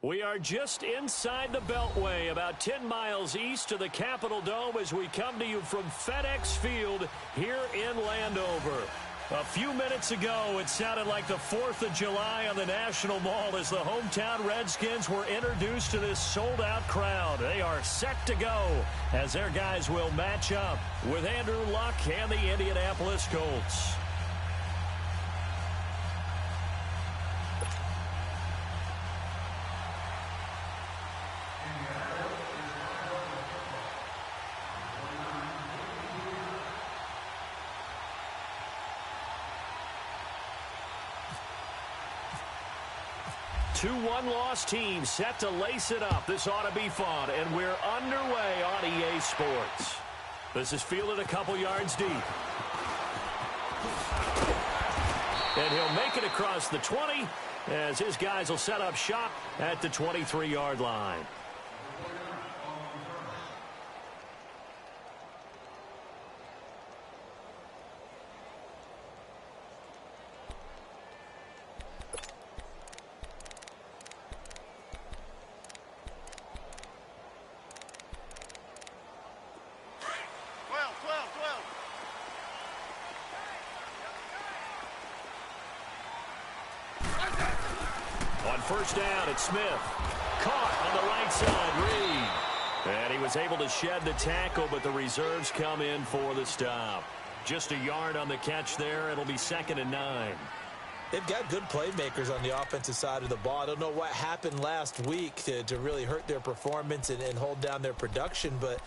We are just inside the Beltway, about 10 miles east of the Capitol Dome as we come to you from FedEx Field here in Landover. A few minutes ago, it sounded like the 4th of July on the National Mall as the hometown Redskins were introduced to this sold-out crowd. They are set to go as their guys will match up with Andrew Luck and the Indianapolis Colts. Two one-loss teams set to lace it up. This ought to be fun, and we're underway on EA Sports. This is fielded a couple yards deep. And he'll make it across the 20 as his guys will set up shop at the 23-yard line. First down, it's Smith. Caught on the right side, Reed. And he was able to shed the tackle, but the reserves come in for the stop. Just a yard on the catch there. It'll be 2nd and 9. They've got good playmakers on the offensive side of the ball. I don't know what happened last week to really hurt their performance and hold down their production, but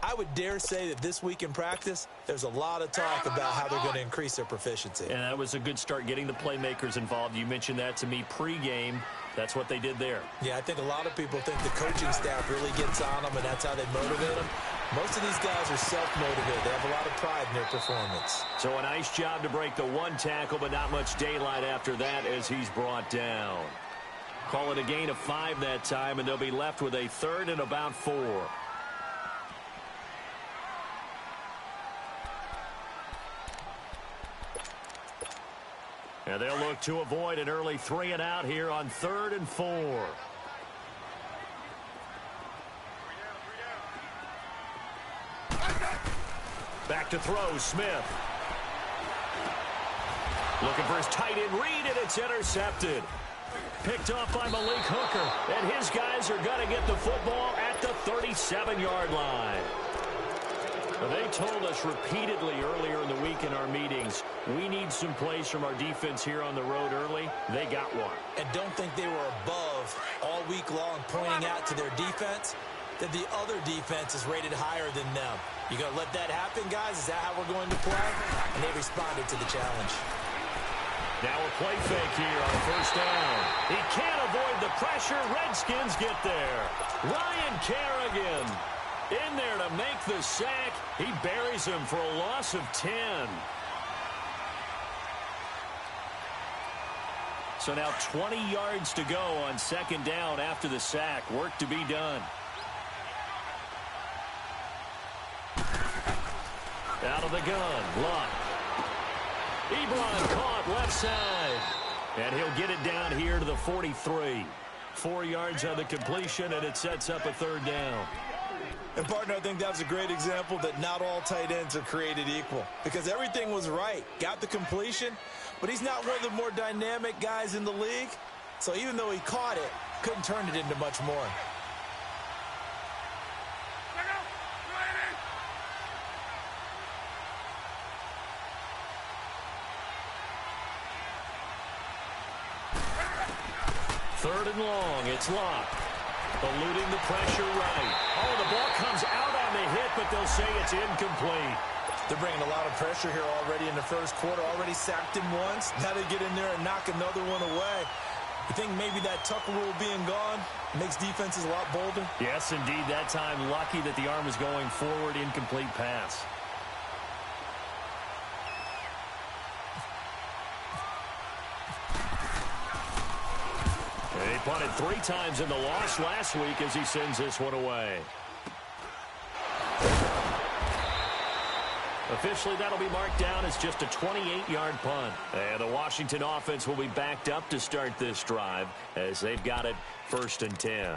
I would dare say that this week in practice, there's a lot of talk about how they're going to increase their proficiency. And that was a good start getting the playmakers involved. You mentioned that to me pregame. That's what they did there. Yeah, I think a lot of people think the coaching staff really gets on them, and that's how they motivate them. Most of these guys are self-motivated. They have a lot of pride in their performance. So a nice job to break the one tackle, but not much daylight after that as he's brought down. Call it a gain of 5 that time, and they'll be left with a 3rd and about 4. And they'll look to avoid an early 3 and out here on 3rd and 4. Back to throw, Smith. Looking for his tight end read, and it's intercepted. Picked off by Malik Hooker, and his guys are going to get the football at the 37-yard line. They told us repeatedly earlier in the week in our meetings, we need some plays from our defense here on the road early. They got one. And don't think they were above all week long pointing out to their defense that the other defense is rated higher than them. You going to let that happen, guys? Is that how we're going to play? And they responded to the challenge. Now a play fake here on 1st down. He can't avoid the pressure. Redskins get there. Ryan Kerrigan in there to make the sack. He buries him for a loss of 10. So now 20 yards to go on 2nd down after the sack. Work to be done. Out of the gun, Luck. Ebron caught left side. And he'll get it down here to the 43. 4 yards on the completion, and it sets up a 3rd down. And, partner, I think that was a great example that not all tight ends are created equal. Because everything was right. Got the completion, but he's not one of the more dynamic guys in the league. So even though he caught it, couldn't turn it into much more. Third and long, it's Luck. Eluding the pressure right. Oh, the ball comes out on the hit, but they'll say it's incomplete. They're bringing a lot of pressure here already in the first quarter. Already sacked him once. Now they get in there and knock another one away. I think maybe that Tucker rule being gone makes defenses a lot bolder. Yes, indeed. That time, lucky that the arm was going forward. Incomplete pass. He punted 3 times in the loss last week as he sends this one away. A officially that'll be marked down as just a 28-yard punt. And the Washington offense will be backed up to start this drive as they've got it 1st and 10.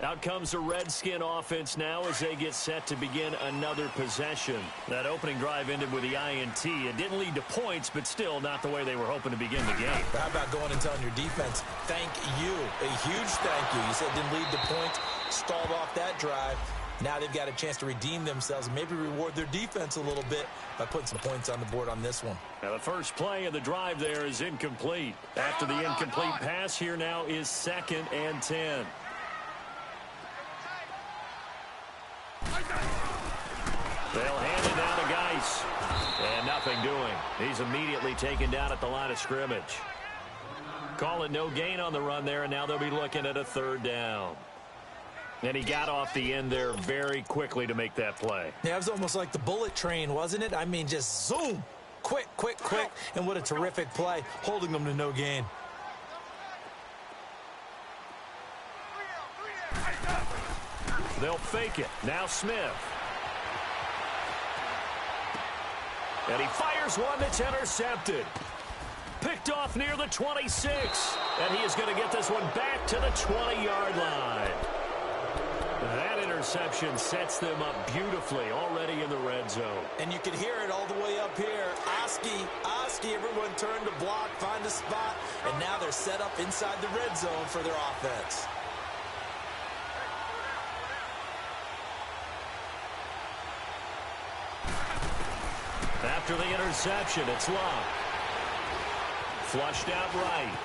Out comes the Redskin offense now as they get set to begin another possession. That opening drive ended with the INT. It didn't lead to points, but still not the way they were hoping to begin the game. How about going and telling your defense, thank you, a huge thank you. You said it didn't lead to points, stalled off that drive. Now they've got a chance to redeem themselves and maybe reward their defense a little bit by putting some points on the board on this one. Now the first play of the drive there is incomplete. After the incomplete pass, here now is 2nd and 10. They'll hand it down to Geis. And nothing doing. He's immediately taken down at the line of scrimmage. Call it no gain on the run there, and now they'll be looking at a 3rd down. And he got off the end there very quickly to make that play. Yeah, it was almost like the bullet train, wasn't it? I mean, just zoom. Quick, quick, quick. And what a terrific play, holding them to no gain. They'll fake it. Now Smith. And he fires one that's intercepted. Picked off near the 26. And he is going to get this one back to the 20-yard line. That interception sets them up beautifully already in the red zone. And you can hear it all the way up here. Oski, everyone turned to block, find a spot, and now they're set up inside the red zone for their offense. After the interception, it's Locke. Flushed out right.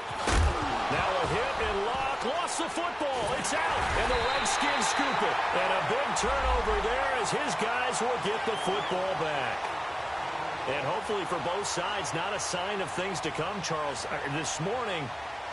Now a hit, and Locke lost the football. It's out, and the Redskins scoop it. And a big turnover there as his guys will get the football back. And hopefully for both sides, not a sign of things to come, Charles. This morning,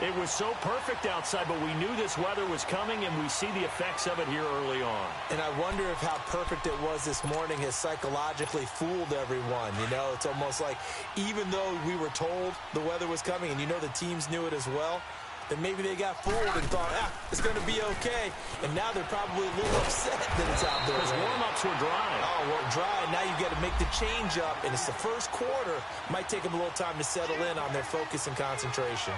it was so perfect outside, but we knew this weather was coming, and we see the effects of it here early on. And I wonder if how perfect it was this morning has psychologically fooled everyone. You know, it's almost like even though we were told the weather was coming, and you know the teams knew it as well, then maybe they got fooled and thought, it's going to be okay. And now they're probably a little upset that it's out there. Because warm-ups were dry. Oh, well, dry. Now you got to make the change up, and it's the first quarter. Might take them a little time to settle in on their focus and concentration.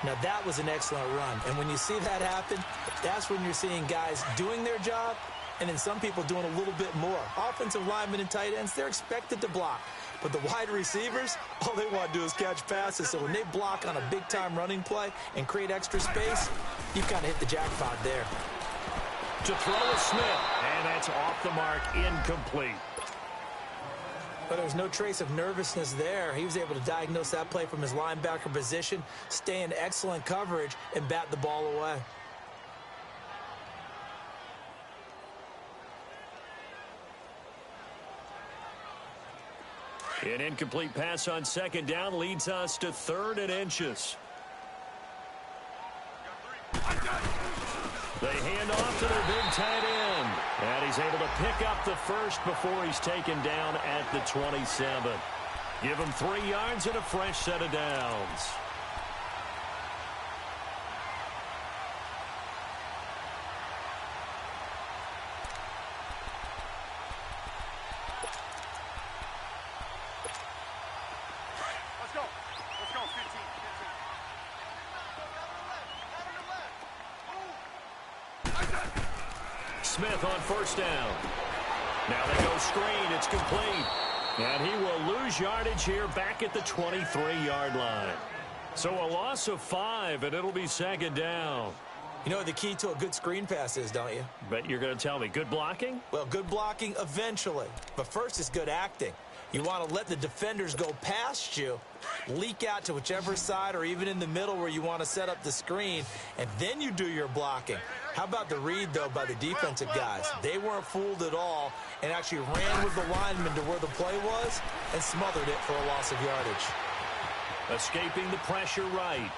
Now, that was an excellent run. And when you see that happen, that's when you're seeing guys doing their job and then some people doing a little bit more. Offensive linemen and tight ends, they're expected to block. But the wide receivers, all they want to do is catch passes. So when they block on a big-time running play and create extra space, you kind of hit the jackpot there. To throw is Smith, and that's off the mark, incomplete. But there was no trace of nervousness there. He was able to diagnose that play from his linebacker position, stay in excellent coverage, and bat the ball away. An incomplete pass on 2nd down leads us to 3rd and inches. They hand off to their big tight end. And he's able to pick up the first before he's taken down at the 27. Give him 3 yards and a fresh set of downs. Smith on 1st down. Now they go screen. It's complete. And he will lose yardage here back at the 23-yard line. So a loss of 5, and it'll be 2nd down. You know what the key to a good screen pass is, don't you? But you're going to tell me, good blocking? Well, good blocking eventually. But first is good acting. You want to let the defenders go past you, leak out to whichever side or even in the middle where you want to set up the screen, and then you do your blocking. How about the read, though, by the defensive guys? They weren't fooled at all and actually ran with the lineman to where the play was and smothered it for a loss of yardage. Escaping the pressure right.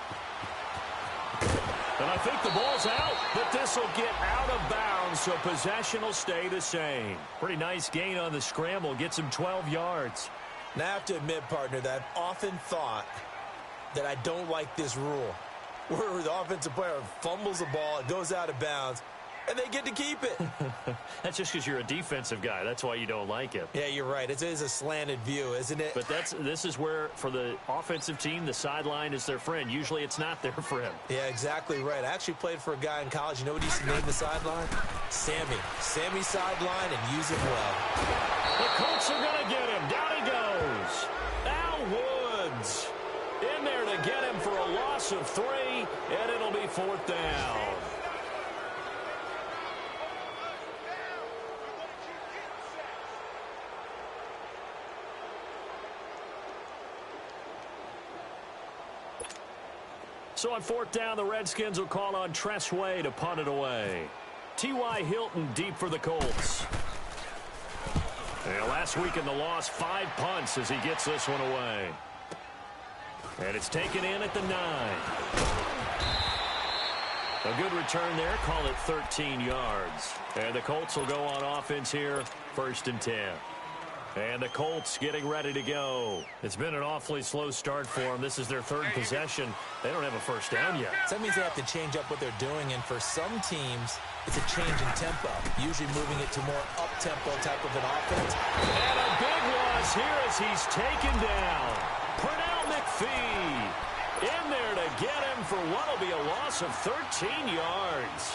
And I think the ball's out, but this will get out of bounds, so possession will stay the same. Pretty nice gain on the scramble, gets him 12 yards. Now, I have to admit, partner, that I've often thought that I don't like this rule, where the offensive player fumbles the ball, it goes out of bounds, and they get to keep it. That's just because you're a defensive guy. That's why you don't like it. Yeah, you're right. It is a slanted view, isn't it? But this is where, for the offensive team, the sideline is their friend. Usually it's not their friend. Yeah, exactly right. I actually played for a guy in college. You know what he used to name the sideline? Sammy. Sammy sideline, and use it well. The Colts are going to get him. Down he goes. Al Woods in there to get him for a loss of 3, and it'll be 4th down. So on 4th down, the Redskins will call on Tressway to punt it away. T.Y. Hilton deep for the Colts. And last week in the loss, 5 punts as he gets this one away. And it's taken in at the 9. A good return there. Call it 13 yards. And the Colts will go on offense here, 1st and 10. And the Colts getting ready to go. It's been an awfully slow start for them. This is their 3rd possession. They don't have a 1st down yet. So that means they have to change up what they're doing, and for some teams, it's a change in tempo, usually moving it to more up-tempo type of an offense. And a big loss here as he's taken down. Pernell McPhee in there to get him for what will be a loss of 13 yards.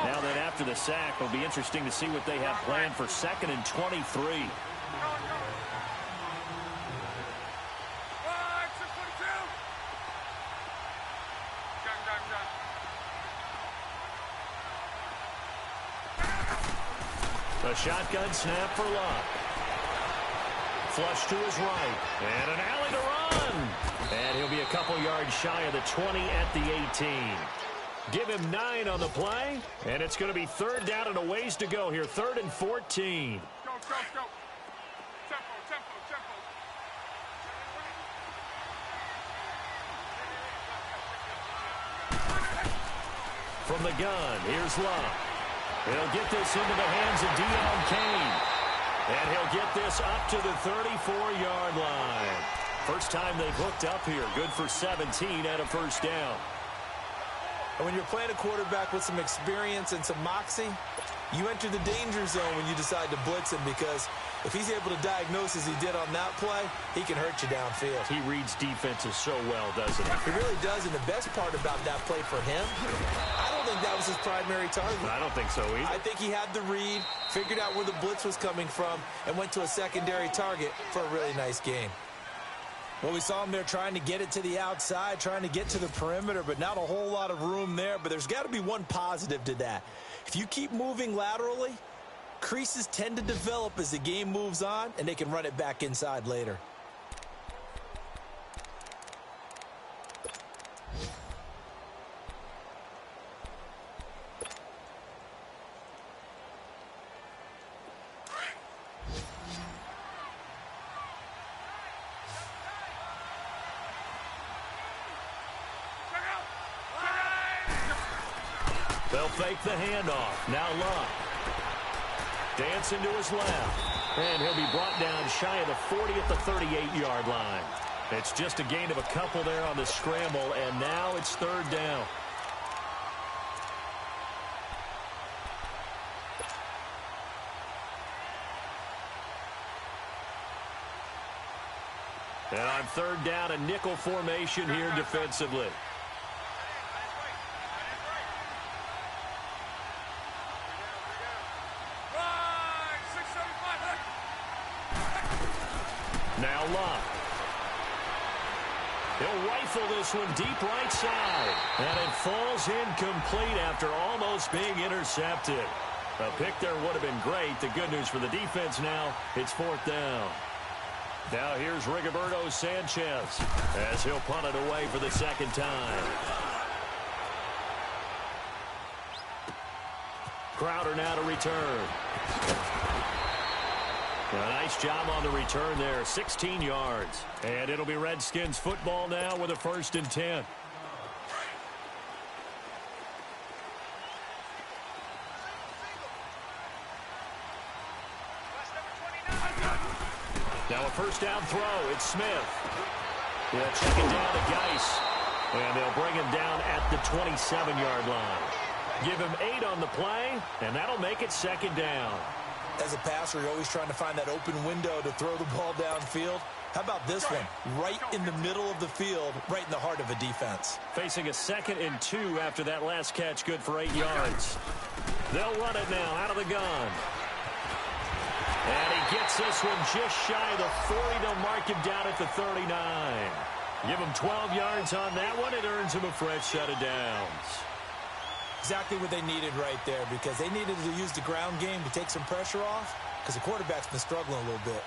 Now then, after the sack, it'll be interesting to see what they have planned for 2nd and 23. A shotgun snap for Luck. Flush to his right. And an alley to run. And he'll be a couple yards shy of the 20 at the 18. Give him 9 on the play. And it's going to be 3rd down and a ways to go here. 3rd and 14. Go. Tempo. From the gun, here's Luck. He'll get this into the hands of Deon Cain. And he'll get this up to the 34-yard line. First time they've hooked up here. Good for 17 at a 1st down. And when you're playing a quarterback with some experience and some moxie, you enter the danger zone when you decide to blitz him, because if he's able to diagnose as he did on that play, he can hurt you downfield. He reads defenses so well, doesn't he? He really does, and the best part about that play for him, I don't think that was his primary target. I don't think so either. I think he had the read, figured out where the blitz was coming from, and went to a secondary target for a really nice game. Well, we saw him there trying to get it to the outside, trying to get to the perimeter, but not a whole lot of room there. But there's got to be one positive to that. If you keep moving laterally, creases tend to develop as the game moves on, and they can run it back inside later. They'll fake the handoff. Now Luck. Dancing to his left. And he'll be brought down shy of the 40 at the 38-yard line. It's just a gain of a couple there on the scramble, and now it's 3rd down. And on 3rd down, a nickel formation here defensively. Now Luck. He'll rifle this one deep right side. And it falls incomplete after almost being intercepted. A pick there would have been great. The good news for the defense now, it's 4th down. Now here's Rigoberto Sanchez as he'll punt it away for the 2nd time. Crowder now to return. A nice job on the return there, 16 yards. And it'll be Redskins football now with a 1st and 10. Now a 1st down throw. It's Smith. He'll check it down to Geis. And they'll bring him down at the 27-yard line. Give him 8 on the play, and that'll make it second down. As a passer, you're always trying to find that open window to throw the ball downfield. How about this one? Right in the middle of the field, right in the heart of a defense. Facing a 2nd and 2 after that last catch, good for 8 yards. They'll run it now out of the gun. And he gets this one just shy of the 40. They'll mark him down at the 39. Give him 12 yards on that one. It earns him a fresh set of downs. Exactly what they needed right there, because they needed to use the ground game to take some pressure off, because the quarterback's been struggling a little bit.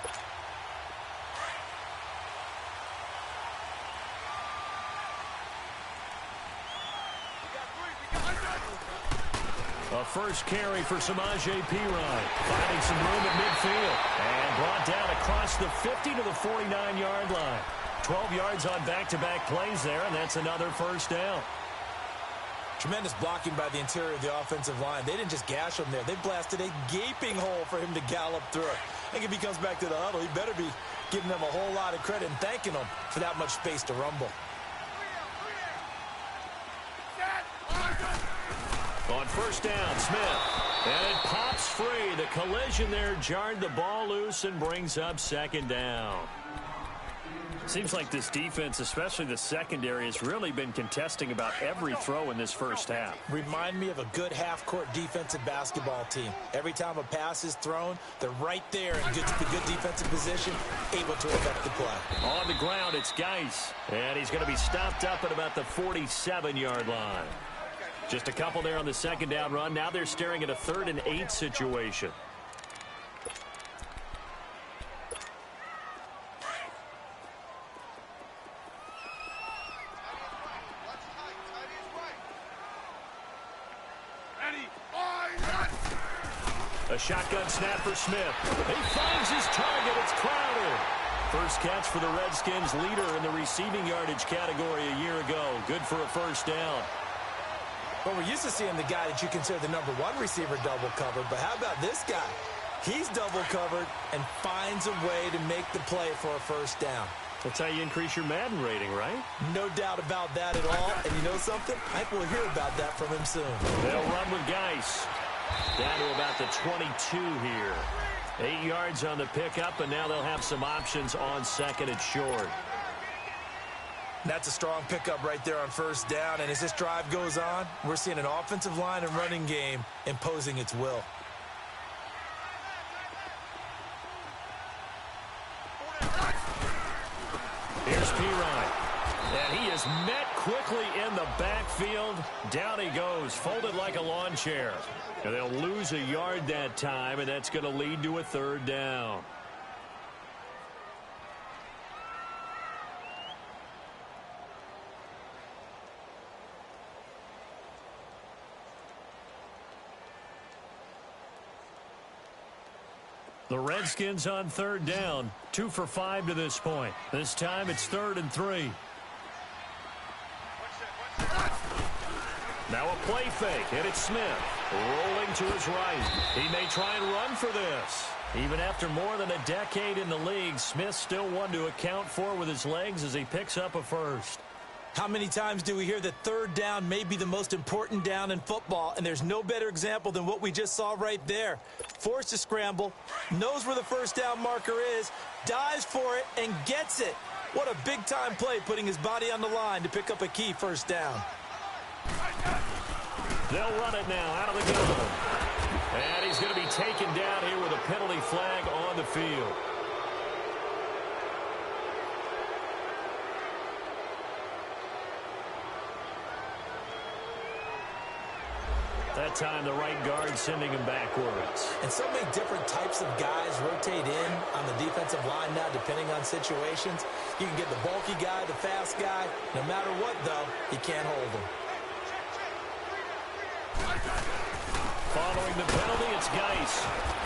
A first carry for Samaje Perine, finding some room at midfield, and brought down across the 50 to the 49-yard line. 12 yards on back-to-back plays there, and that's another first down. Tremendous blocking by the interior of the offensive line. They didn't just gash him there. They blasted a gaping hole for him to gallop through. I think if he comes back to the huddle, he better be giving them a whole lot of credit and thanking them for that much space to rumble. On first down, Smith. And it pops free. The collision there jarred the ball loose and brings up second down. Seems like this defense, especially the secondary, has really been contesting about every throw in this first half. Remind me of a good half-court defensive basketball team. Every time a pass is thrown, they're right there in good defensive position, able to affect the play. On the ground, it's Geis. And he's going to be stopped up at about the 47-yard line. Just a couple there on the second down run. Now they're staring at a 3rd and 8 situation. A shotgun snap for Smith. He finds his target. It's Crowder. First catch for the Redskins, leader in the receiving yardage category a year ago. Good for a first down. Well, we're used to seeing the guy that you consider the number 1 receiver double covered, but how about this guy? He's double covered and finds a way to make the play for a first down. That's how you increase your Madden rating, right? No doubt about that at all. And you know something? I think we'll hear about that from him soon. They'll run with Geis. Down to about the 22 here. 8 yards on the pickup, and now they'll have some options on second and short. That's a strong pickup right there on first down. And as this drive goes on, we're seeing an offensive line and running game imposing its will. Here's Perine. And he is met quickly in the backfield. Down he goes, folded like a lawn chair. And they'll lose a yard that time, and that's going to lead to a 3rd down. The Redskins on 3rd down, 2 for 5 to this point. This time it's 3rd and 3. Now a play fake, and it's Smith rolling to his right. He may try and run for this. Even after more than a decade in the league, Smith still one to account for with his legs as he picks up a first. How many times do we hear that 3rd down may be the most important down in football, and there's no better example than what we just saw right there. Forced to scramble, knows where the first down marker is, dives for it, and gets it. What a big-time play, putting his body on the line to pick up a key first down. They'll run it now out of the gun. And he's going to be taken down here with a penalty flag on the field. That time, the right guard sending him backwards. And so many different types of guys rotate in on the defensive line now, depending on situations. You can get the bulky guy, the fast guy. No matter what, though, he can't hold him. Following the penalty, it's Geis.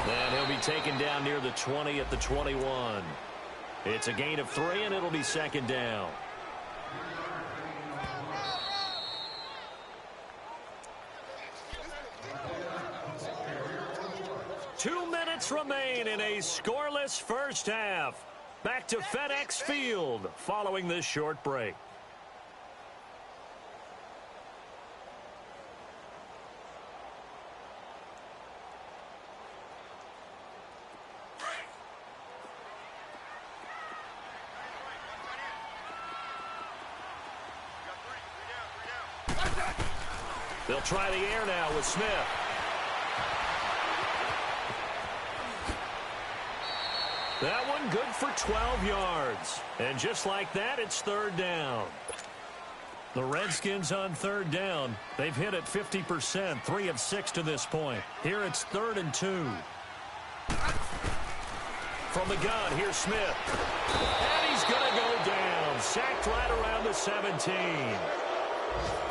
And he'll be taken down near the 20 at the 21. It's a gain of 3, and it'll be second down. Two minutes remain in a scoreless first half. Back to FedEx Field following this short break. They'll try the air now with Smith. That one good for 12 yards. And just like that, it's third down. The Redskins on third down. They've hit it 50%, 3 of 6 to this point. Here it's 3rd and 2. From the gun, here's Smith. And he's going to go down. Sacked right around the 17.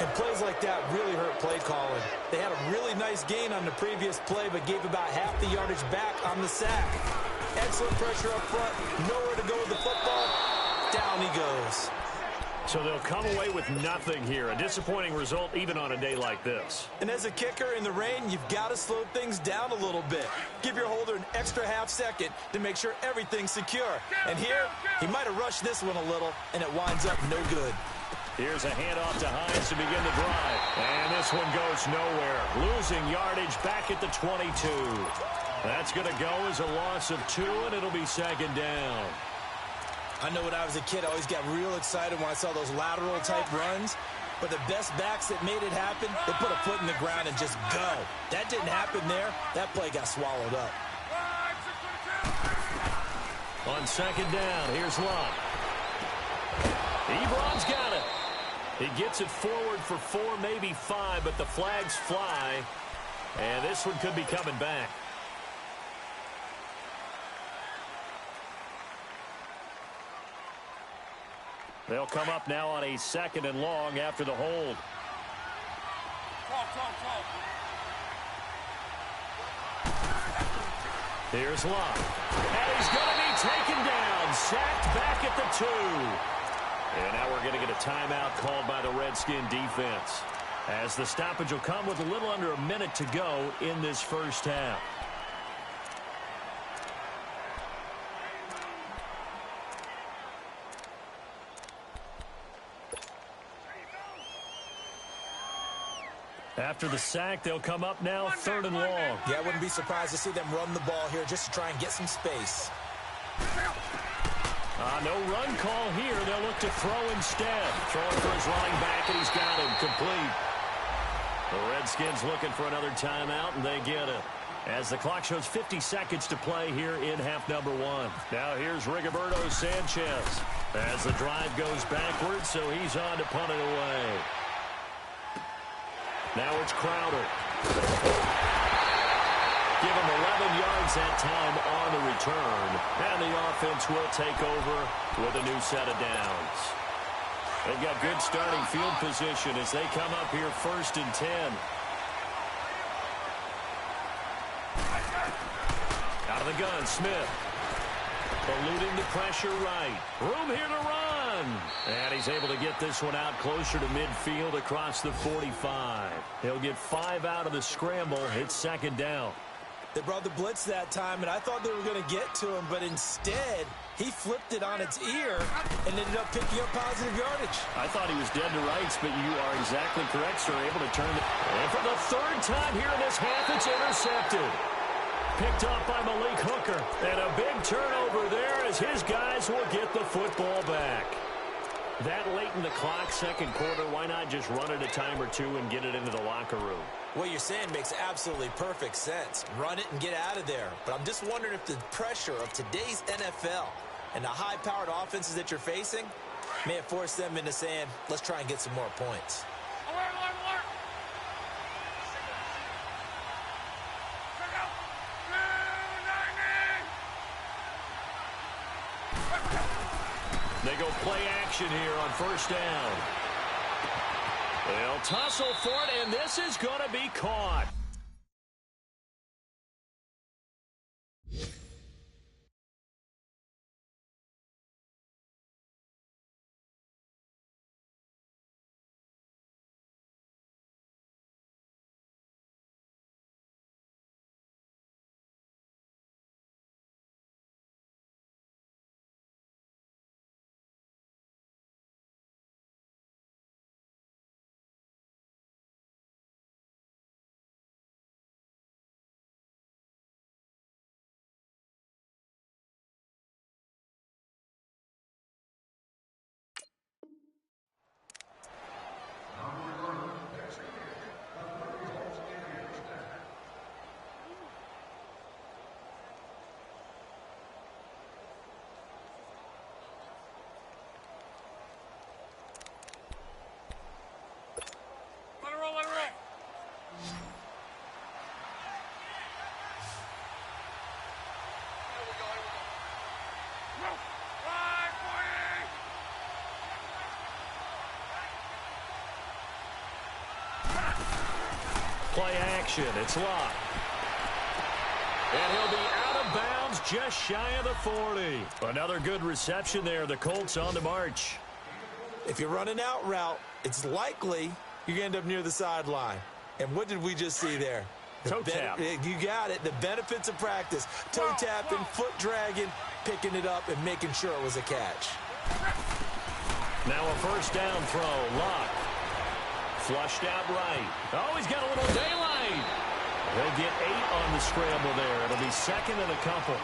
And plays like that really hurt play calling. They had a really nice gain on the previous play, but gave about half the yardage back on the sack. Excellent pressure up front. Nowhere to go with the football. Down he goes. So they'll come away with nothing here. A disappointing result even on a day like this. And as a kicker in the rain, you've got to slow things down a little bit. Give your holder an extra half second to make sure everything's secure. And here, he might have rushed this one a little, and it winds up no good. Here's a handoff to Hines to begin the drive. And this one goes nowhere. Losing yardage back at the 22. That's going to go as a loss of 2, and it'll be second down. I know when I was a kid, I always got real excited when I saw those lateral-type runs. But the best backs that made it happen, they put a foot in the ground and just go. That didn't happen there. That play got swallowed up. On second down, here's Lott. Ebron's got it. He gets it forward for 4, maybe 5, but the flags fly. And this one could be coming back. They'll come up now on a 2nd and long after the hold. Here's Lott. And he's going to be taken down. Sacked back at the 2. And now we're going to get a timeout called by the Redskin defense, as the stoppage will come with a little under a minute to go in this first half. After the sack, they'll come up now 3rd and long. Yeah, I wouldn't be surprised to see them run the ball here just to try and get some space. No run call here. They'll look to throw instead. Throwing for his running back, and he's got him complete. The Redskins looking for another timeout, and they get it. As the clock shows 50 seconds to play here in half number 1. Now here's Rigoberto Sanchez as the drive goes backwards, so he's on to punt it away. Now it's Crowder. Give him 11 yards that time on the return. And the offense will take over with a new set of downs. They've got good starting field position as they come up here 1st and 10. Out of the gun, Smith. Eluding the pressure right. Room here to run. And he's able to get this one out closer to midfield across the 45. He'll get 5 out of the scramble. It's 2nd down. They brought the blitz that time, and I thought they were going to get to him, but instead, he flipped it on its ear and ended up picking up positive yardage. I thought he was dead to rights, but you are exactly correct, sir. Able to turn it. And for the 3rd time here in this half, it's intercepted. Picked up by Malik Hooker. And a big turnover there as his guys will get the football back. That late in the clock, 2nd quarter, why not just run it a time or two and get it into the locker room? What you're saying makes absolutely perfect sense. Run it and get out of there. But I'm just wondering if the pressure of today's NFL and the high-powered offenses that you're facing may have forced them into saying, let's try and get some more points. They go play action here on 1st down. They'll tussle for it, and this is going to be caught. play action. It's Locke. And he'll be out of bounds just shy of the 40. Another good reception there. The Colts on the march. If you're running out route, it's likely you're going to end up near the sideline. And what did we just see there? Toe tap. You got it. The benefits of practice. Toe tapping, foot dragging, picking it up, and making sure it was a catch. Now a first down throw. Locke. Flushed out right. Oh, he's got a little daylight. They'll get 8 on the scramble there. It'll be second and a couple.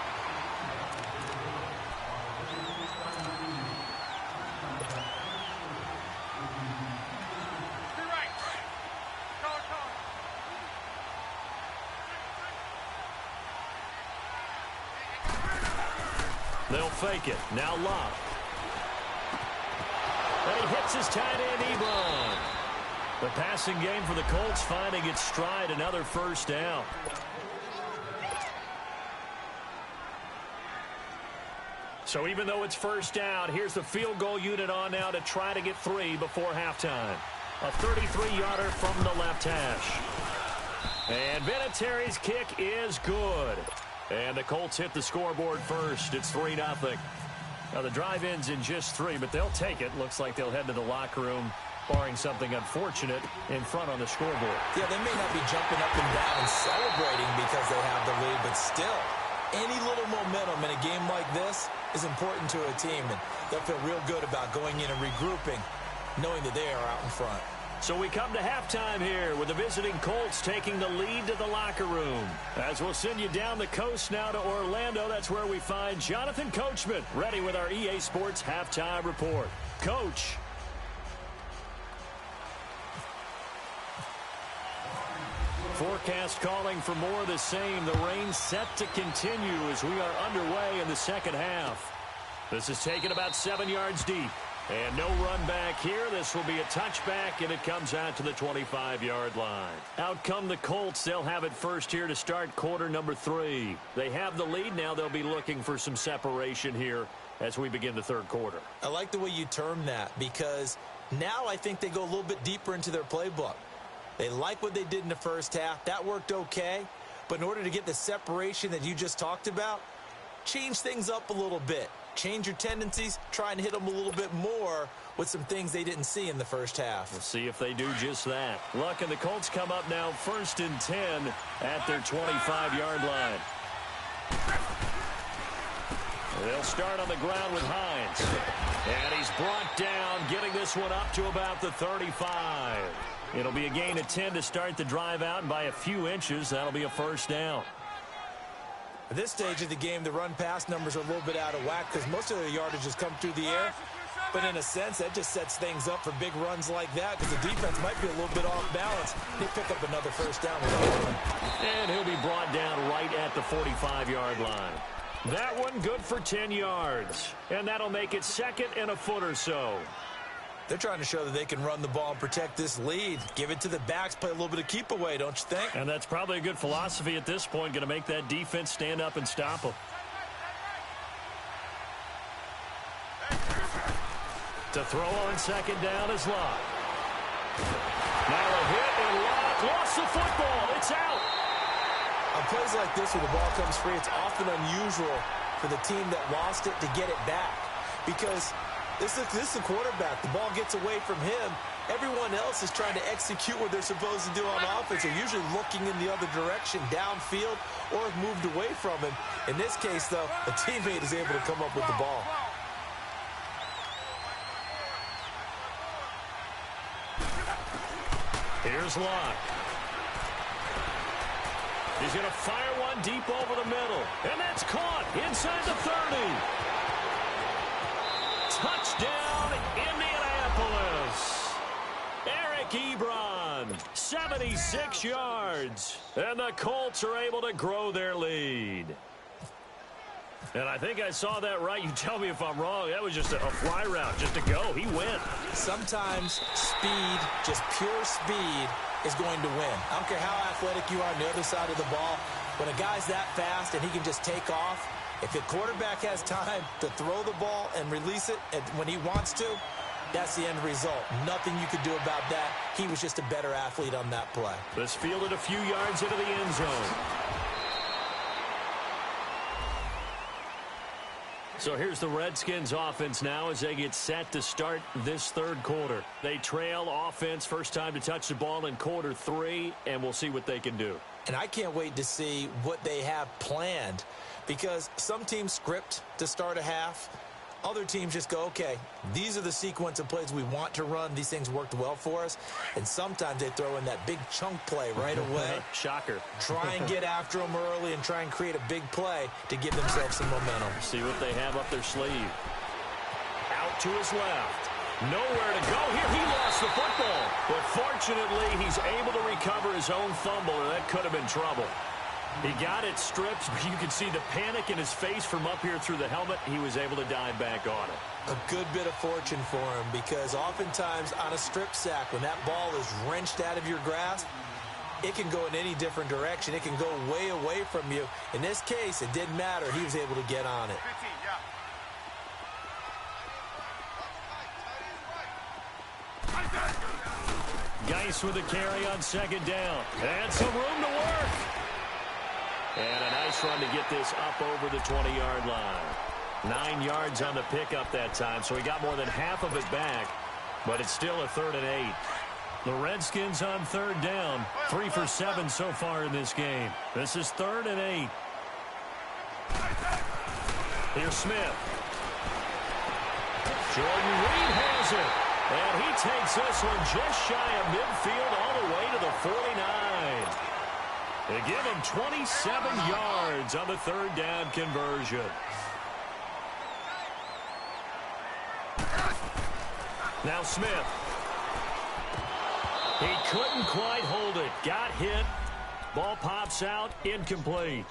They'll fake it. Now Locke. And he hits his tight end, Ebron. The passing game for the Colts finding its stride. Another first down. So even though it's first down, here's the field goal unit on now to try to get 3 before halftime. A 33-yarder from the left hash. And Vinatieri's kick is good. And the Colts hit the scoreboard first. It's 3-0. Now the drive ends in just 3, but they'll take it. Looks like they'll head to the locker room, barring something unfortunate, in front on the scoreboard. Yeah, they may not be jumping up and down and celebrating because they have the lead, but still, any little momentum in a game like this is important to a team, and they'll feel real good about going in and regrouping, knowing that they are out in front. So we come to halftime here with the visiting Colts taking the lead to the locker room. As we'll send you down the coast now to Orlando, that's where we find Jonathan Coachman, ready with our EA Sports Halftime Report. Coach. Forecast calling for more of the same. The rain set to continue as we are underway in the second half. This is taken about 7 yards deep. And no run back here. This will be a touchback, and it comes out to the 25-yard line. Out come the Colts. They'll have it first here to start quarter number 3. They have the lead. Now they'll be looking for some separation here as we begin the third quarter. I like the way you term that because now I think they go a little bit deeper into their playbook. They like what they did in the first half. That worked okay. But in order to get the separation that you just talked about, change things up a little bit. Change your tendencies, try and hit them a little bit more with some things they didn't see in the first half. We'll see if they do just that. Luck and the Colts come up now first and 10 at their 25-yard line. They'll start on the ground with Hines. And he's brought down, getting this one up to about the 35. It'll be a gain of 10 to start the drive out, and by a few inches, that'll be a first down. At this stage of the game, the run-pass numbers are a little bit out of whack because most of their yardage has come through the air. But in a sense, that just sets things up for big runs like that because the defense might be a little bit off balance. They pick up another first down. And he'll be brought down right at the 45-yard line. That one good for 10 yards. And that'll make it second and a foot or so. They're trying to show that they can run the ball and protect this lead. Give it to the backs, play a little bit of keep away, don't you think? And that's probably a good philosophy at this point, going to make that defense stand up and stop them. To throw on second down is Locke. Now a hit, and Locke lost the football. It's out. On plays like this where the ball comes free, it's often unusual for the team that lost it to get it back because this is the quarterback. The ball gets away from him. Everyone else is trying to execute what they're supposed to do on offense. They're usually looking in the other direction, downfield, or have moved away from him. In this case, though, a teammate is able to come up with the ball. Here's Locke. He's going to fire one deep over the middle. And that's caught inside the 30. Touchdown, Indianapolis. Eric Ebron, 76 yards. And the Colts are able to grow their lead. And I think I saw that right. You tell me if I'm wrong. That was just a fly route, just to go. He went. Sometimes speed, just pure speed, is going to win. I don't care how athletic you are on the other side of the ball. When a guy's that fast and he can just take off, if the quarterback has time to throw the ball and release it when he wants to, That's the end result. Nothing you could do about that. He was just a better athlete on that play. This fielded a few yards into the end zone. So here's the Redskins offense now as they get set to start this third quarter. They trail offense, first time to touch the ball in quarter 3, and we'll see what they can do. And I can't wait to see what they have planned, because some teams script to start a half. Other teams just go, okay, these are the sequence of plays we want to run. These things worked well for us. And sometimes they throw in that big chunk play right away. Shocker. Try and get after them early and try and create a big play to give themselves some momentum. See what they have up their sleeve. Out to his left. Nowhere to go here. He lost the football. But fortunately, he's able to recover his own fumble, or that could have been trouble. He got it stripped. You can see the panic in his face from up here through the helmet. He was able to dive back on it. A good bit of fortune for him, because oftentimes on a strip sack, when that ball is wrenched out of your grasp, it can go in any different direction. It can go way away from you. In this case, it didn't matter. He was able to get on it. Geis with a carry on second down. And some room to work. And a nice run to get this up over the 20-yard line. 9 yards on the pickup that time, so he got more than half of it back, but it's still a 3rd and 8. The Redskins on third down, 3 for 7 so far in this game. This is 3rd and 8. Here's Smith. Jordan Reed has it, and he takes this one just shy of midfield all the way to the 49. They give him 27 yards on the 3rd down conversion. Now Smith. He couldn't quite hold it. Got hit. Ball pops out. Incomplete.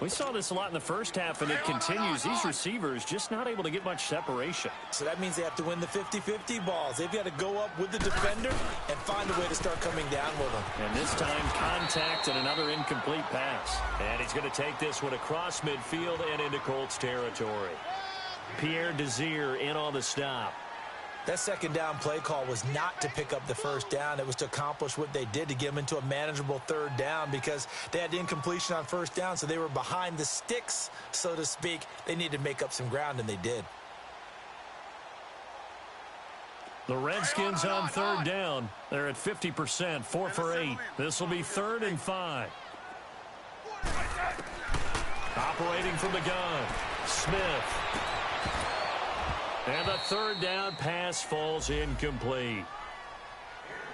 We saw this a lot in the first half, and it continues. These receivers just not able to get much separation. So that means they have to win the 50-50 balls. They've got to go up with the defender and find a way to start coming down with them. And this time, contact and another incomplete pass. And he's going to take this one across midfield and into Colts territory. Pierre Desir in on the stop. That second down play call was not to pick up the first down. It was to accomplish what they did, to get them into a manageable 3rd down, because they had incompletion on first down, so they were behind the sticks, so to speak. They needed to make up some ground, and they did. The Redskins on 3rd down. They're at 50%, 4 for 8. This will be 3rd and 5. Operating from the gun, Smith. And the 3rd down pass falls incomplete.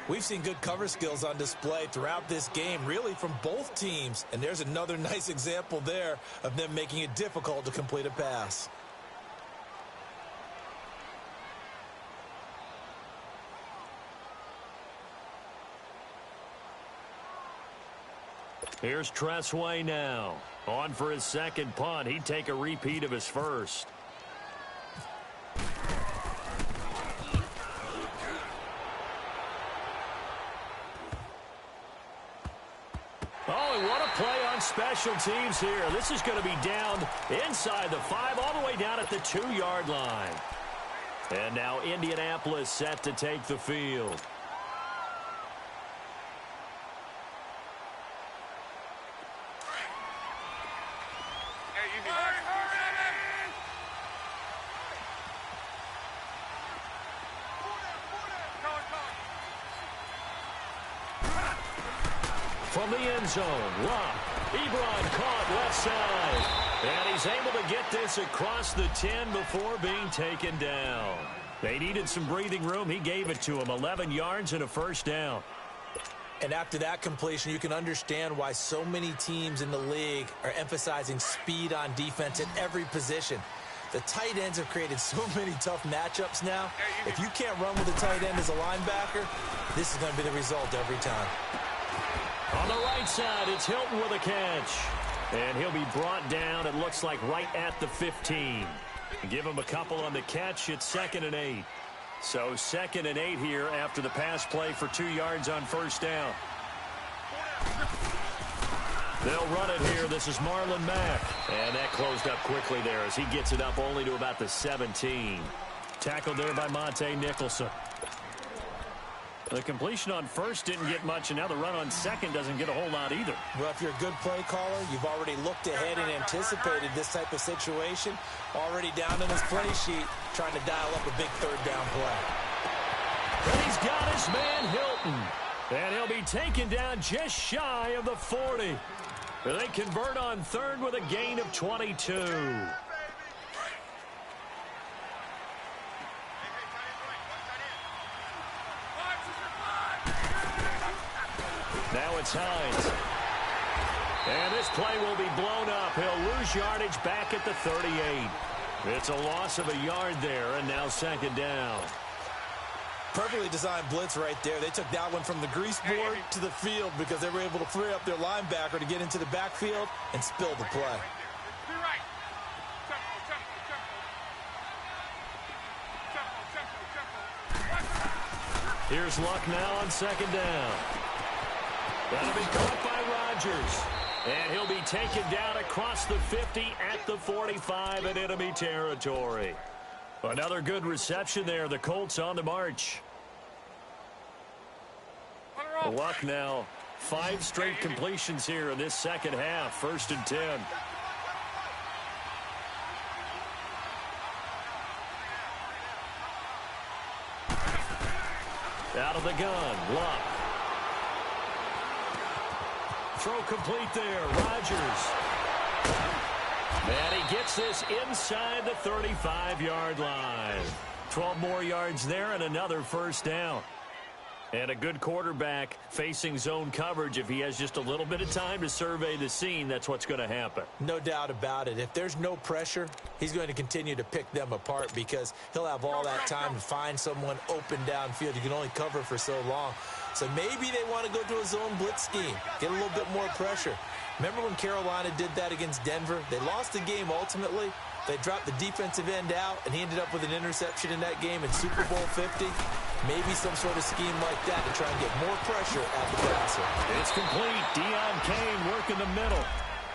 We've seen good cover skills on display throughout this game, really from both teams. And there's another nice example there of them making it difficult to complete a pass. Here's Tressway now. On for his second punt. He'd take a repeat of his first. Oh, and what a play on special teams here. This is going to be down inside the 5, all the way down at the 2-yard line. And now Indianapolis set to take the field. From the end zone, Locke. Ebron caught left side. And he's able to get this across the 10 before being taken down. They needed some breathing room. He gave it to him. 11 yards and a first down. And after that completion, you can understand why so many teams in the league are emphasizing speed on defense at every position. The tight ends have created so many tough matchups now. If you can't run with a tight end as a linebacker, this is going to be the result every time. On the right side, it's Hilton with a catch. And he'll be brought down, it looks like, right at the 15. Give him a couple on the catch. It's 2nd and 8. So 2nd and 8 here after the pass play for 2 yards on first down. They'll run it here. This is Marlon Mack. And that closed up quickly there as he gets it up only to about the 17. Tackled there by Monte Nicholson. The completion on first didn't get much, and now the run on second doesn't get a whole lot either. Well, if you're a good play caller, you've already looked ahead and anticipated this type of situation. Already down in his play sheet, trying to dial up a big third down play. And he's got his man Hilton. And he'll be taken down just shy of the 40. They convert on third with a gain of 22. Now it's Hines. And this play will be blown up. He'll lose yardage back at the 38. It's a loss of a yard there, and now second down. Perfectly designed blitz right there. They took that one from the grease board to the field because they were able to free up their linebacker to get into the backfield and spill the play. Here's Luck now on second down. That'll be caught by Rodgers. And he'll be taken down across the 50 at the 45 in enemy territory. Another good reception there. The Colts on the march. Luck now. 5 straight completions here in this second half. 1st and 10. Out of the gun. Luck. Throw complete there. Rodgers. And he gets this inside the 35-yard line. 12 more yards there and another first down. And a good quarterback facing zone coverage. If he has just a little bit of time to survey the scene, that's what's going to happen. No doubt about it. If there's no pressure, he's going to continue to pick them apart because he'll have all that time to find someone open downfield. You can only cover for so long. So maybe they want to go to a zone blitz scheme, get a little bit more pressure. Remember when Carolina did that against Denver? They lost the game ultimately. They dropped the defensive end out, and he ended up with an interception in that game in Super Bowl 50. Maybe some sort of scheme like that to try and get more pressure at the passer. It's complete. Deion Kane working the middle.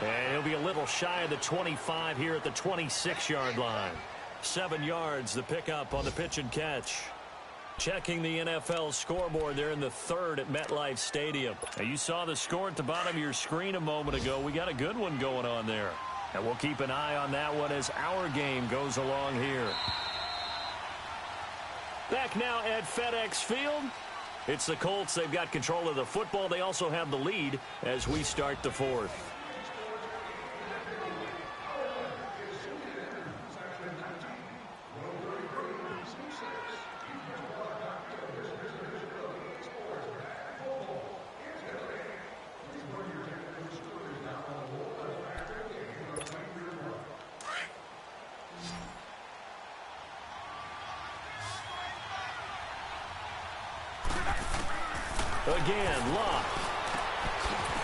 And he'll be a little shy of the 25 here at the 26-yard line. 7 yards, the pickup on the pitch and catch. Checking the NFL scoreboard there in the 3rd at MetLife Stadium. Now, you saw the score at the bottom of your screen a moment ago. We got a good one going on there. And we'll keep an eye on that one as our game goes along here. Back now at FedEx Field. It's the Colts. They've got control of the football. They also have the lead as we start the 4th. Again, Luck.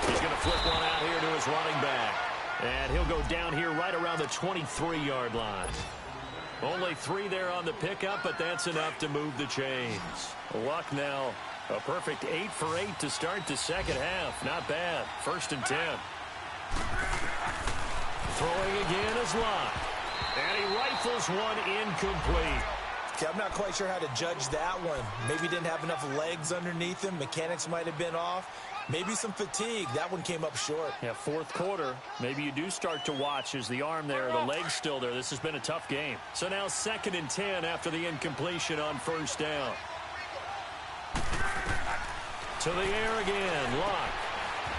He's going to flip one out here to his running back. And he'll go down here right around the 23-yard line. Only 3 there on the pickup, but that's enough to move the chains. Luck now, a perfect 8 for 8 to start the second half. Not bad. 1st and 10. Throwing again is Luck. And he rifles one incomplete. I'm not quite sure how to judge that one. Maybe didn't have enough legs underneath him. Mechanics might have been off. Maybe some fatigue. That one came up short. Yeah, 4th quarter. Maybe you do start to watch as the arm there, the leg's still there. This has been a tough game. So now 2nd and 10 after the incompletion on 1st down. To the air again, Luck.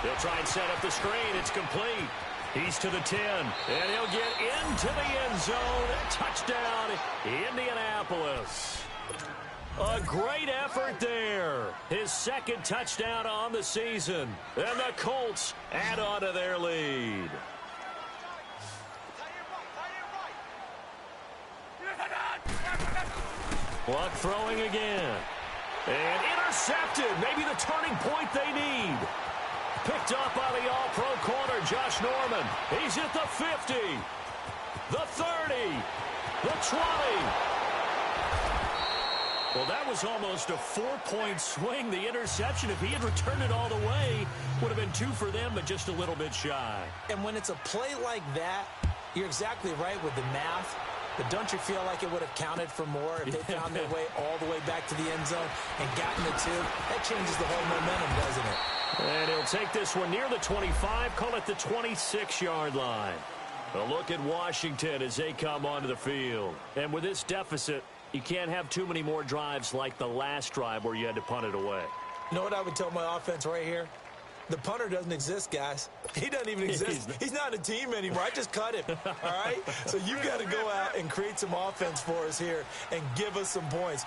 He'll try and set up the screen. It's complete. He's to the 10, and he'll get into the end zone. Touchdown, Indianapolis. A great effort there. His 2nd touchdown on the season. And the Colts add on to their lead. Luck throwing again. And intercepted. Maybe the turning point they need. Picked up by the all-pro corner, Josh Norman. He's at the 50, the 30, the 20. Well, that was almost a 4-point swing. The interception, if he had returned it all the way, would have been 2 for them, but just a little bit shy. And when it's a play like that, You're exactly right with the math, but don't you feel like it would have counted for more if they found their way all the way back to the end zone and gotten the 2? That changes the whole momentum, doesn't it? And he'll take this one near the 25, call it the 26-yard line. A look at Washington as they come onto the field. And with this deficit, you can't have too many more drives like the last drive where you had to punt it away. You know what I would tell my offense right here? The punter doesn't exist, guys. He doesn't even exist. He's not a team anymore. I just cut him, all right? So you've got to go out and create some offense for us here and give us some points.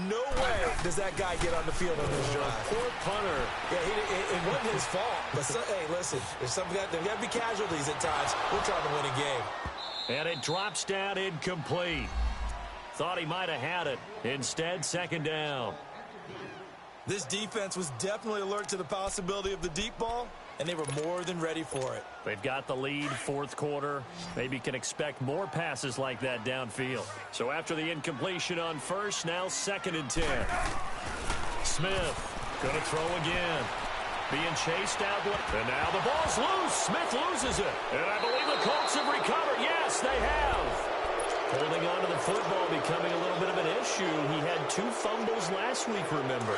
No way does that guy get on the field on this drive. Poor punter. Yeah, it wasn't his fault. But, hey, listen, there's got to be casualties at times. We're trying to win a game. And it drops down incomplete. Thought he might have had it. Instead, second down. This defense was definitely alert to the possibility of the deep ball, and they were more than ready for it. They've got the lead, fourth quarter. Maybe can expect more passes like that downfield. So after the incompletion on first, now 2nd and 10. Smith going to throw again. Being chased out. And now the ball's loose. Smith loses it. And I believe the Colts have recovered. Yes, they have. Holding on to the football becoming a little bit of an issue. He had 2 fumbles last week, remember.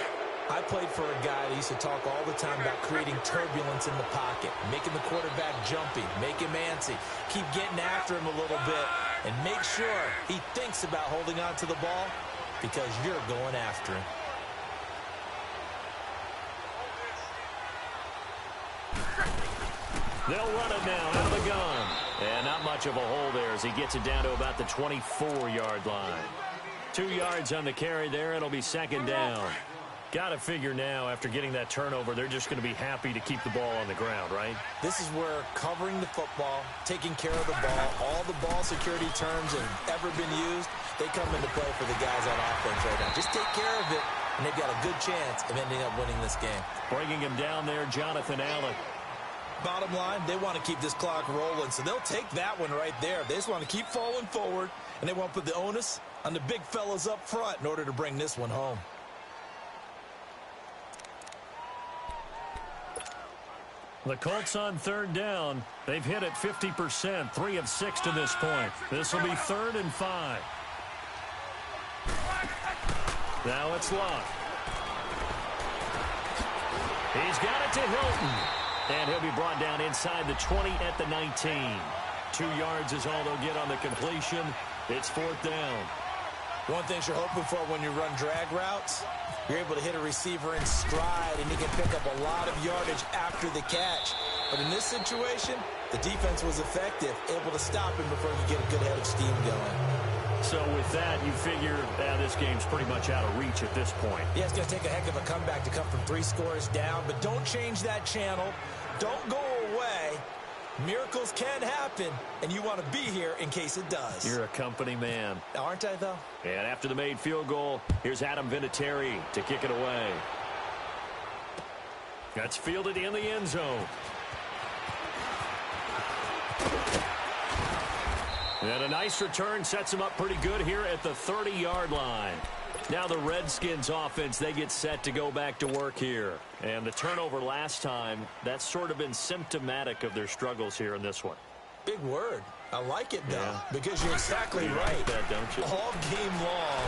I played for a guy that used to talk all the time about creating turbulence in the pocket, making the quarterback jumpy, make him antsy, keep getting after him a little bit, and make sure he thinks about holding on to the ball because you're going after him. They'll run it now out of the gun. And not much of a hole there as he gets it down to about the 24-yard line. 2 yards on the carry there. It'll be second down. Got to figure now, after getting that turnover, they're just going to be happy to keep the ball on the ground, right? This is where covering the football, taking care of the ball, all the ball security terms have ever been used, they come into play for the guys on offense right now. Just take care of it, and they've got a good chance of ending up winning this game. Bringing him down there, Jonathan Allen. Bottom line, they want to keep this clock rolling, so they'll take that one right there. They just want to keep falling forward, and they want to put the onus on the big fellas up front in order to bring this one home. The Colts on third down. They've hit it 50%, 3 of 6 to this point. This will be 3rd and 5. Now it's Luck. He's got it to Hilton. And he'll be brought down inside the 20 at the 19. 2 yards is all they'll get on the completion. It's 4th down. One thing you're hoping for when you run drag routes, you're able to hit a receiver in stride, and he can pick up a lot of yardage after the catch. But in this situation, the defense was effective, able to stop him before he could get a good head of steam going. So with that, you figure this game's pretty much out of reach at this point. Yeah, it's going to take a heck of a comeback to come from 3 scores down, but don't change that channel. Don't go away. Miracles can happen, and you want to be here in case it does. You're a company man. Aren't I, though? And after the made field goal, here's Adam Vinatieri to kick it away. That's fielded in the end zone. And a nice return sets him up pretty good here at the 30-yard line. Now the Redskins offense, they get set to go back to work here. And the turnover last time, that's sort of been symptomatic of their struggles here in this one. Big word. I like it, though, because you're exactly right. Like that, don't you? All game long,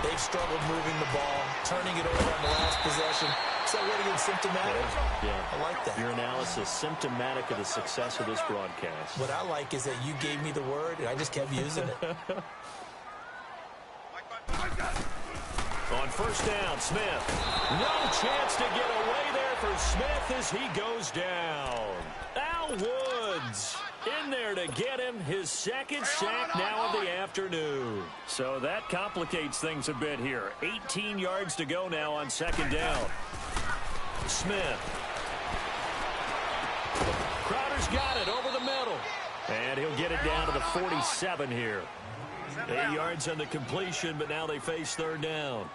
they've struggled moving the ball, turning it over on the last possession. Is that what against symptomatic? Yeah. I like that. Your analysis symptomatic of the success of this broadcast. What I like is that you gave me the word, and I just kept using it. On first down, Smith. No chance to get away there for Smith as he goes down. Al Woods in there to get him his 2nd sack now of the afternoon. So that complicates things a bit here. 18 yards to go now on 2nd down. Smith. Crowder's got it over the middle. And he'll get it down to the 47 here. 8 yards on the completion, but now they face 3rd down.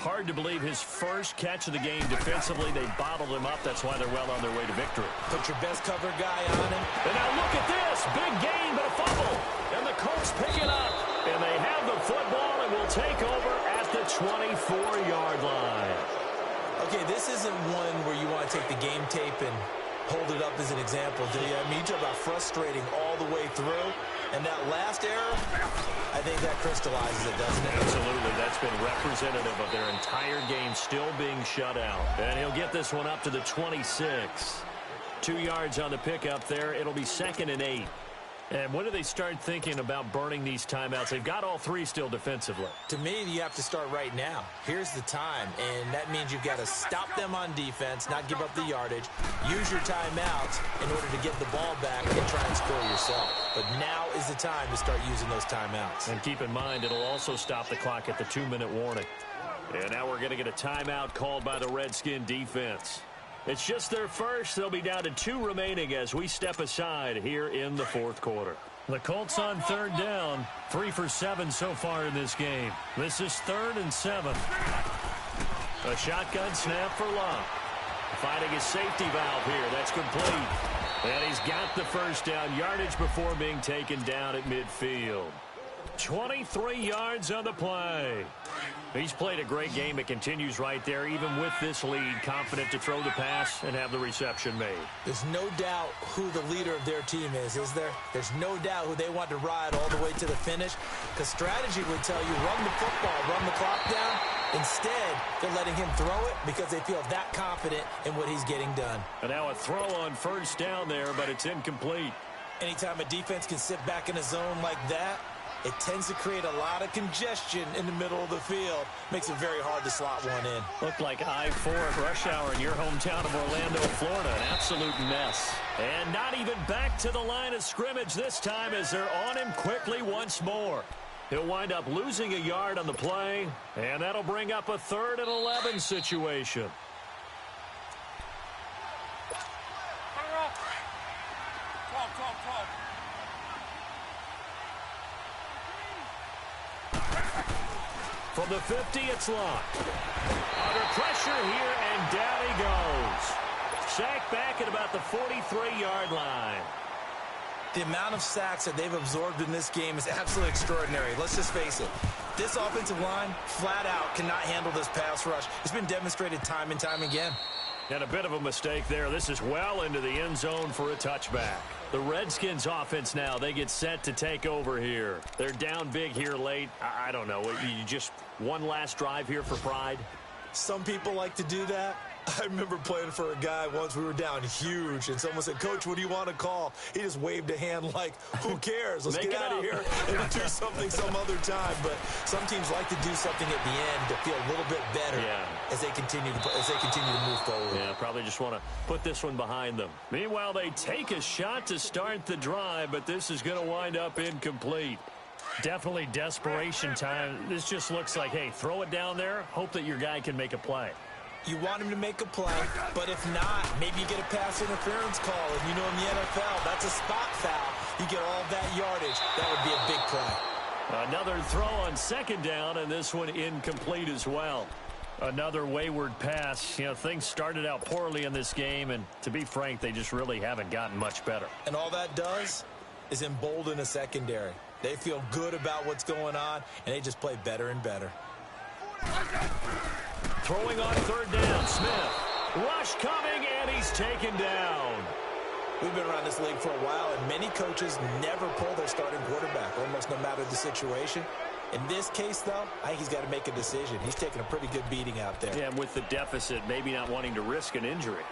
Hard to believe his first catch of the game defensively. They bottled him up. That's why they're well on their way to victory. Put your best cover guy on him. And now look at this. Big gain, but a fumble. And the Colts pick it up. And they have the football and will take over at the 24-yard line. Okay, this isn't one where you want to take the game tape and hold it up as an example, do you? I mean, you talk about frustrating all the way through. And that last error, I think that crystallizes it, doesn't it? Absolutely. That's been representative of their entire game still being shut out. And he'll get this one up to the 26. 2 yards on the pickup there. It'll be 2nd and 8. And when do they start thinking about burning these timeouts? They've got all 3 still defensively. To me, you have to start right now. Here's the time, and that means you've got to stop them on defense, not give up the yardage, use your timeouts in order to get the ball back and try and score yourself. But now is the time to start using those timeouts. And keep in mind, it'll also stop the clock at the 2-minute warning. And now we're going to get a timeout called by the Redskin defense. It's just their first. They'll be down to 2 remaining as we step aside here in the 4th quarter. The Colts on 3rd down. 3 for 7 so far in this game. This is 3rd and 7. A shotgun snap for Love. Finding his safety valve here. That's complete. And he's got the first down. Yardage before being taken down at midfield. 23 yards on the play. He's played a great game. It continues right there, even with this lead, confident to throw the pass and have the reception made. There's no doubt who the leader of their team is there? There's no doubt who they want to ride all the way to the finish, because strategy would tell you run the football, run the clock down. Instead, they're letting him throw it because they feel that confident in what he's getting done. And now a throw on 1st down there, but it's incomplete. Anytime a defense can sit back in a zone like that, it tends to create a lot of congestion in the middle of the field. Makes it very hard to slot one in. Looked like I-4 at rush hour in your hometown of Orlando, Florida. An absolute mess. And not even back to the line of scrimmage this time as they're on him quickly once more. He'll wind up losing a yard on the play, and that'll bring up a 3rd and 11 situation. From the 50, it's locked. Under pressure here, and down he goes. Sacked back at about the 43-yard line. The amount of sacks that they've absorbed in this game is absolutely extraordinary. Let's just face it. This offensive line, flat out, cannot handle this pass rush. It's been demonstrated time and time again. And a bit of a mistake there. This is well into the end zone for a touchback. The Redskins offense now, they get set to take over here. They're down big here late. I don't know. You just one last drive here for pride? Some people like to do that. I remember playing for a guy once. We were down huge, and someone said, "Coach, what do you want to call?" He just waved a hand like, who cares? Let's get out of here and do something some other time. But some teams like to do something at the end to feel a little bit better as they continue to move forward. Yeah, probably just want to put this one behind them. Meanwhile, they take a shot to start the drive, but this is going to wind up incomplete. Definitely desperation time. This just looks like, hey, throw it down there, hope that your guy can make a play. You want him to make a play, but if not, maybe you get a pass interference call. And you know in the NFL, that's a spot foul. You get all that yardage. That would be a big play. Another throw on 2nd down, and this one incomplete as well. Another wayward pass. You know, things started out poorly in this game, and to be frank, they just really haven't gotten much better. And all that does is embolden a secondary. They feel good about what's going on, and they just play better and better. Throwing on 3rd down, Smith. Rush coming, and he's taken down. We've been around this league for a while, and many coaches never pull their starting quarterback, almost no matter the situation. In this case, though, I think he's got to make a decision. He's taking a pretty good beating out there. Yeah, and with the deficit, maybe not wanting to risk an injury.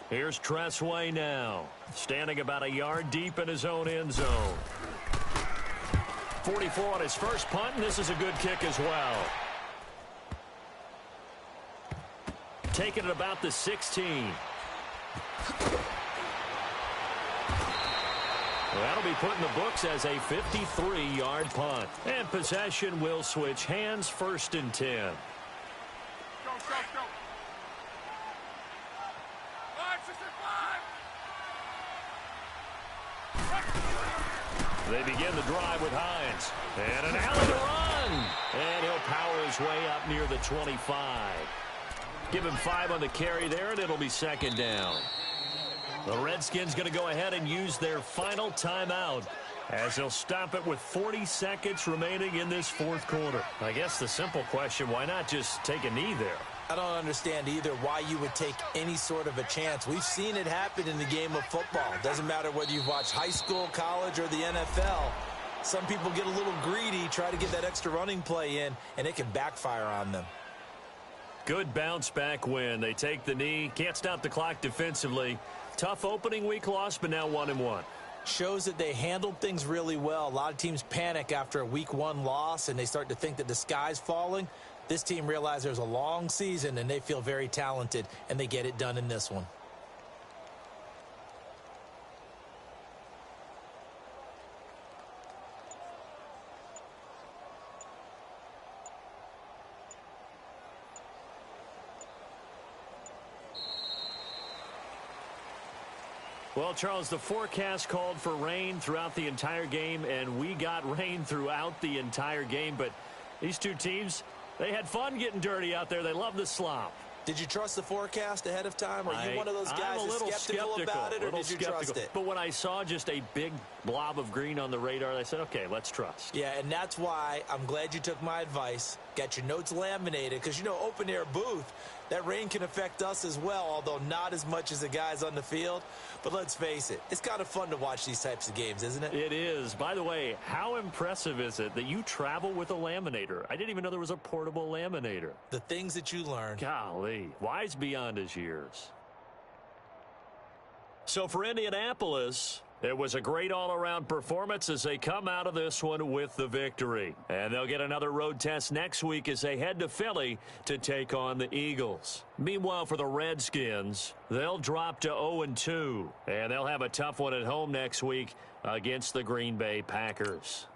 Here's Tressway now, standing about a yard deep in his own end zone. 44 on his first punt, and this is a good kick as well. Taking it about the 16. That'll be put in the books as a 53-yard punt. And possession will switch hands, 1st and 10. Go, go, go. They begin the drive with Hines. And an alley to run. And he'll power his way up near the 25. Give him 5 on the carry there, and it'll be 2nd down. The Redskins going to go ahead and use their final timeout. as they'll stop it with 40 seconds remaining in this fourth quarter. I guess the simple question, why not just take a knee there? I don't understand either why you would take any sort of a chance. We've seen it happen in the game of football. Doesn't matter whether you've watched high school, college, or the NFL. Some people get a little greedy, try to get that extra running play in, and it can backfire on them. Good bounce-back win. They take the knee. Can't stop the clock defensively. Tough opening week loss, but now 1-1. Shows that they handled things really well. A lot of teams panic after a week 1 loss, and they start to think that the sky's falling. This team realized there's a long season, and they feel very talented, and they get it done in this one. Well, Charles, the forecast called for rain throughout the entire game, and we got rain throughout the entire game. But these two teams, they had fun getting dirty out there. They love the slop. Did you trust the forecast ahead of time? Are you one of those guys that's skeptical about it, or did you trust it? But when I saw just a big blob of green on the radar, I said, okay, let's trust. Yeah, and that's why I'm glad you took my advice. Got your notes laminated, because, you know, open-air booth, that rain can affect us as well, although not as much as the guys on the field. But let's face it, it's kind of fun to watch these types of games, isn't it? It is. By the way, how impressive is it that you travel with a laminator? I didn't even know there was a portable laminator. The things that you learn. Golly, wise beyond his years. So for Indianapolis, it was a great all-around performance as they come out of this one with the victory. And they'll get another road test next week as they head to Philly to take on the Eagles. Meanwhile, for the Redskins, they'll drop to 0-2, and they'll have a tough one at home next week against the Green Bay Packers.